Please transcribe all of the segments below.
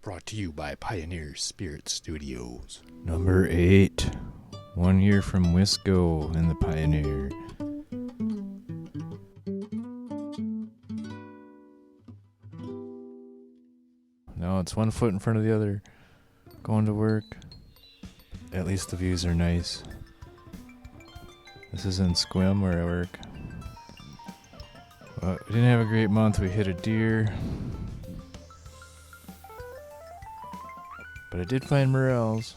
Brought to you by Pioneer Spirit Studios. Number 8. 1 year from Wisco in the Pioneer. Now it's one foot in front of the other. Going to work. At least the views are nice. This is in Squim where I work. Well, we didn't have a great month. We hit a deer. But I did find morels.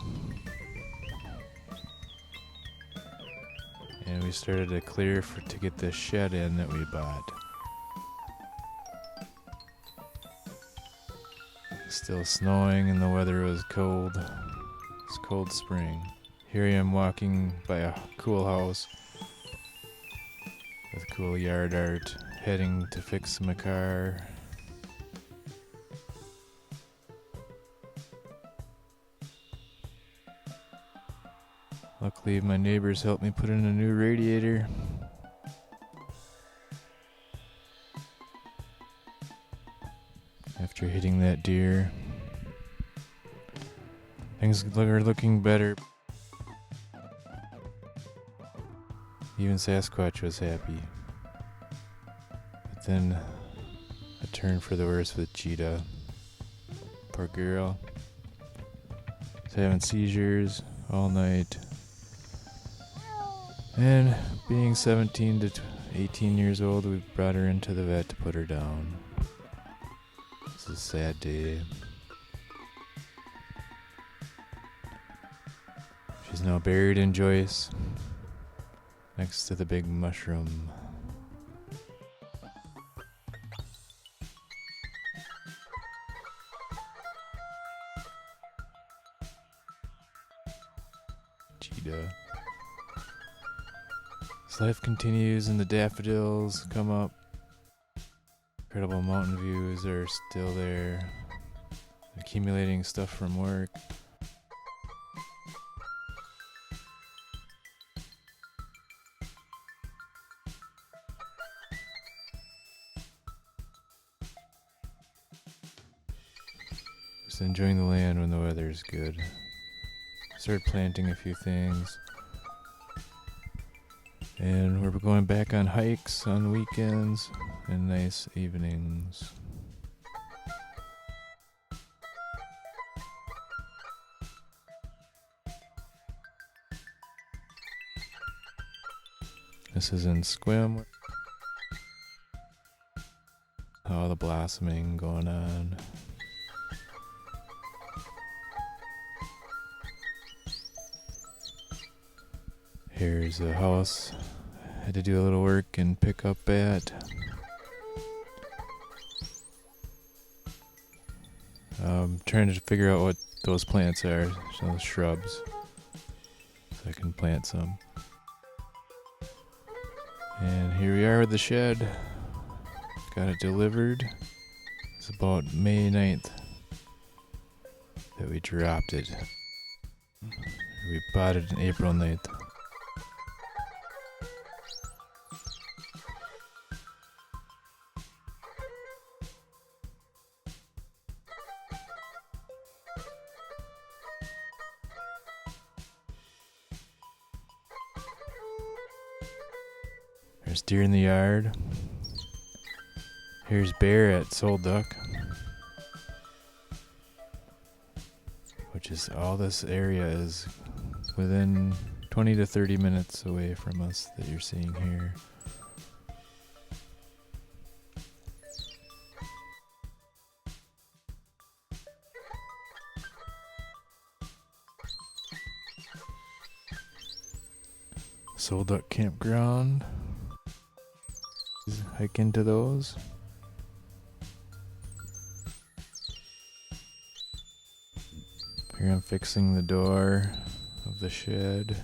And we started to clear to get this shed in that we bought. Still snowing and the weather was cold. It's cold spring. Here I am walking by a cool house with cool yard art, heading to fix my car. Luckily, my neighbors helped me put in a new radiator. After hitting that deer, things are looking better. Even Sasquatch was happy. But then a turn for the worse with Cheetah. Poor girl. Was having seizures all night. And being 17 to 18 years old, we brought her into the vet to put her down. It's a sad day. She's now buried in Joyce, next to the big mushroom. Cheetah. As life continues and the daffodils come up, incredible mountain views are still there, accumulating stuff from work. Just enjoying the land when the weather's good. Started planting a few things. And we're going back on hikes on weekends and nice evenings. This is in Squim. All the blossoming going on. Here's a house I had to do a little work and pick up at. Trying to figure out what those plants are, those shrubs, so I can plant some. And here we are with the shed. Got it delivered. It's about May 9th that we dropped it. We bought it on April 9th. There's deer in the yard. Here's bear at Soul Duck, which is all this area is within 20 to 30 minutes away from us that you're seeing here. Soul Duck Campground. Hike into those. Here I'm fixing the door of the shed.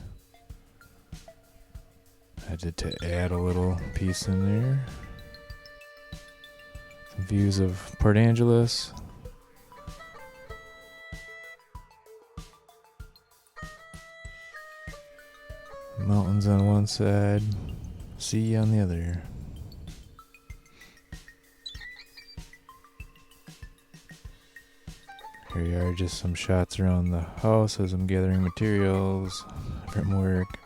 I had to add a little piece in there. Some views of Port Angeles. Mountains on one side, sea on the other. Here you are, just some shots around the house as I'm gathering materials from work.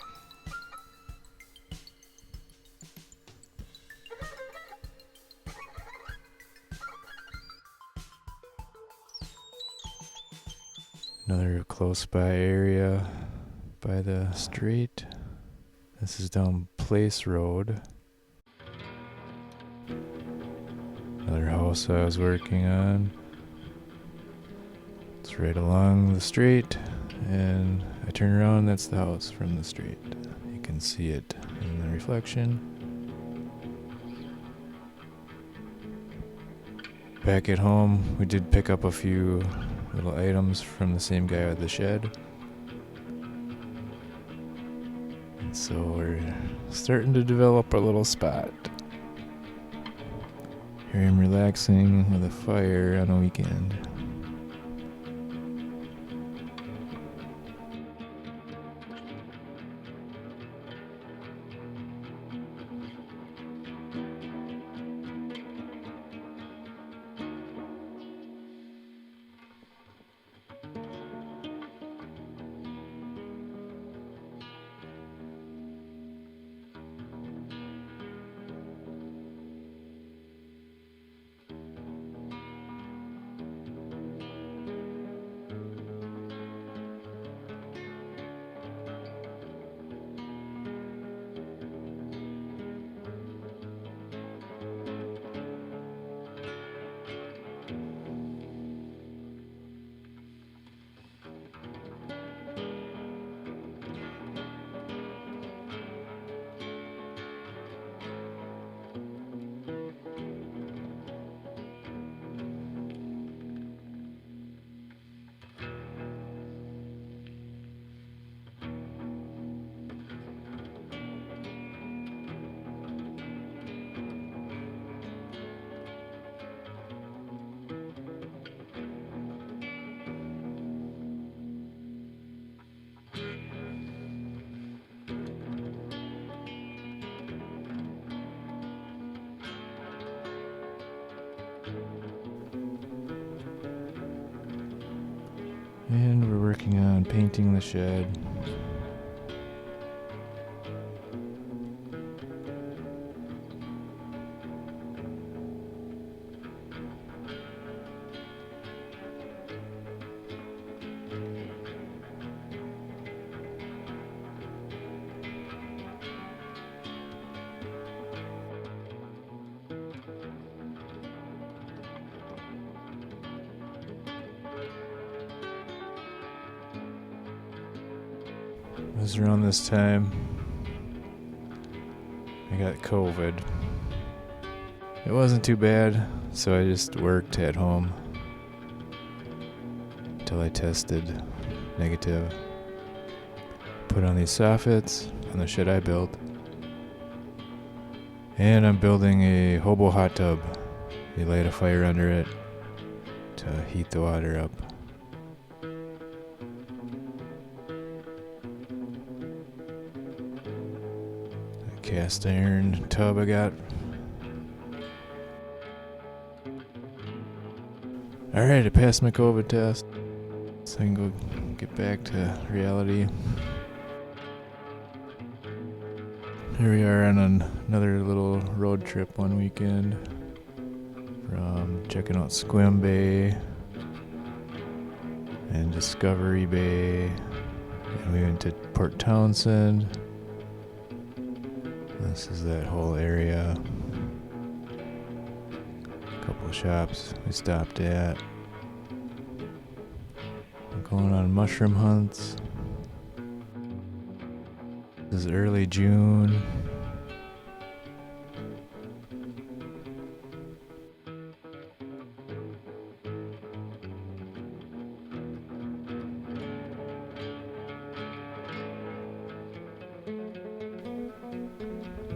Another close by area by the street. This is down Place Road. Another house I was working on. It's right along the street, and I turn around, that's the house from the street. You can see it in the reflection. Back at home, we did pick up a few little items from the same guy with the shed. And so we're starting to develop our little spot. Here I'm relaxing with a fire on a weekend. And we're working on painting the shed. It was around this time I got COVID. It wasn't too bad, so I just worked at home until I tested negative. Put on these soffits on the shed I built. And I'm building a hobo hot tub. You light a fire under it to heat the water up. Cast iron tub I got. Alright, I passed my COVID test, so I can go get back to reality. Here we are on another little road trip one weekend. From checking out Squim Bay and Discovery Bay. And we went to Port Townsend. This is that whole area. A couple of shops we stopped at. We're going on mushroom hunts. This is early June.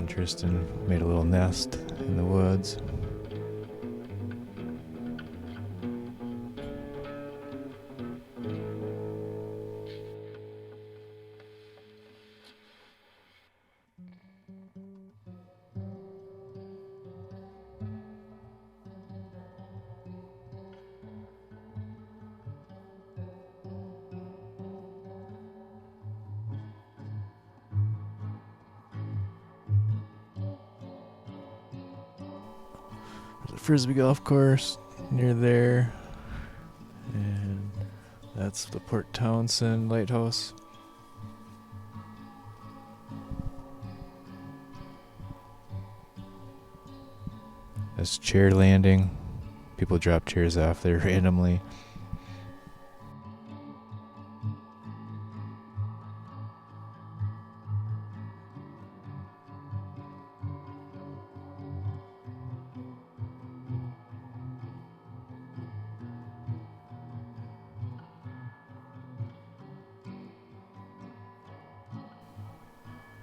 Tristan made a little nest in the woods. frisbee golf course near there. And that's the Port Townsend Lighthouse. That's chair landing. People drop chairs off there randomly.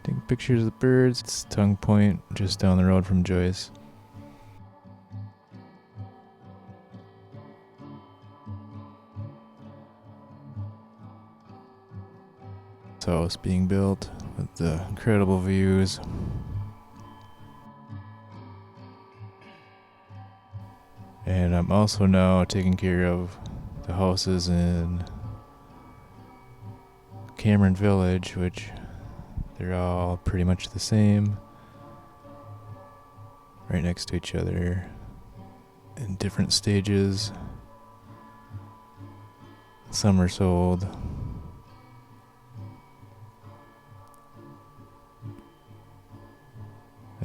Taking pictures of the birds. It's Tongue Point, just down the road from Joyce. House being built with the incredible views. And I'm also now taking care of the houses in Cameron Village, which they're all pretty much the same, right next to each other in different stages. Some are sold.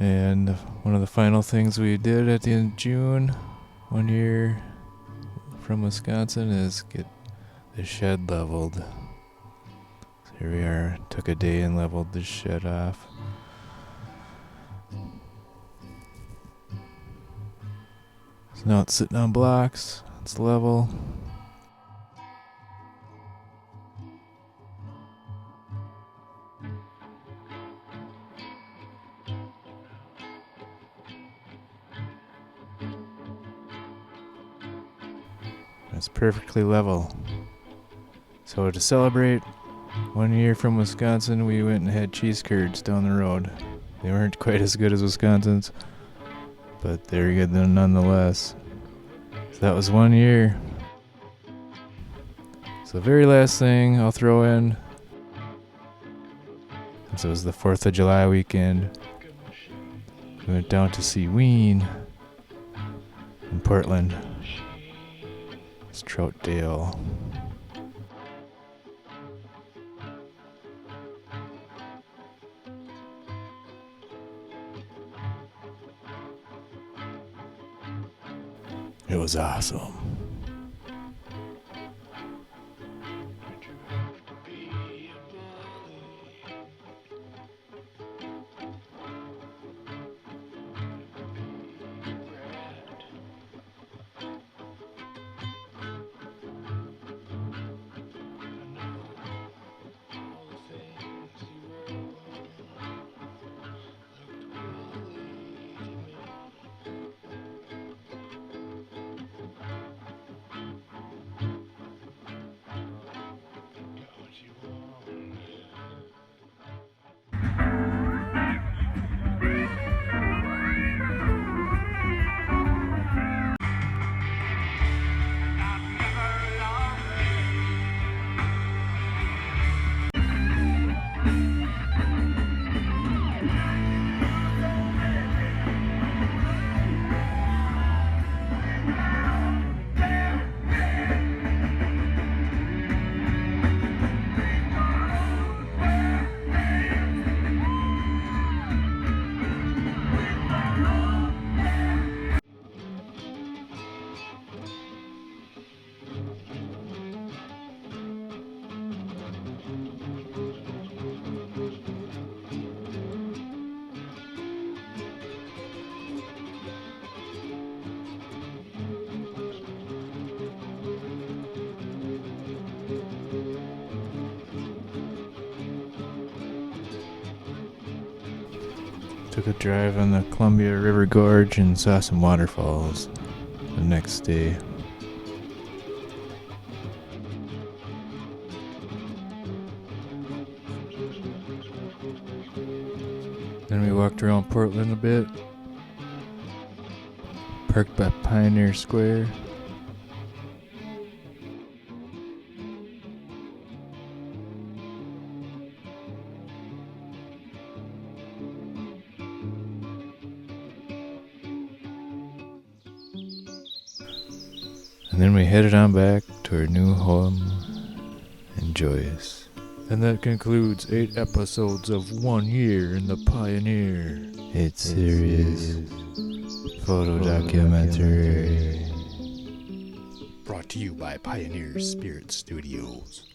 And one of the final things we did at the end of June, 1 year from Wisconsin, is get the shed leveled. So here we are, took a day and leveled the shed off. So now it's sitting on blocks, it's level. It's perfectly level. So to celebrate 1 year from Wisconsin, we went and had cheese curds down the road. They weren't quite as good as Wisconsin's, but they're good nonetheless. So that was 1 year. So the very last thing I'll throw in, since it was the 4th of July weekend, we went down to see Ween in Portland. It's Troutdale. It was awesome. Took a drive on the Columbia River Gorge and saw some waterfalls the next day. Then we walked around Portland a bit, parked by Pioneer Square. And then we headed on back to our new home and joyous. And that concludes 8 episodes of 1 year in the Pioneer. It's serious photo documentary. Brought to you by Pioneer Spirit Studios.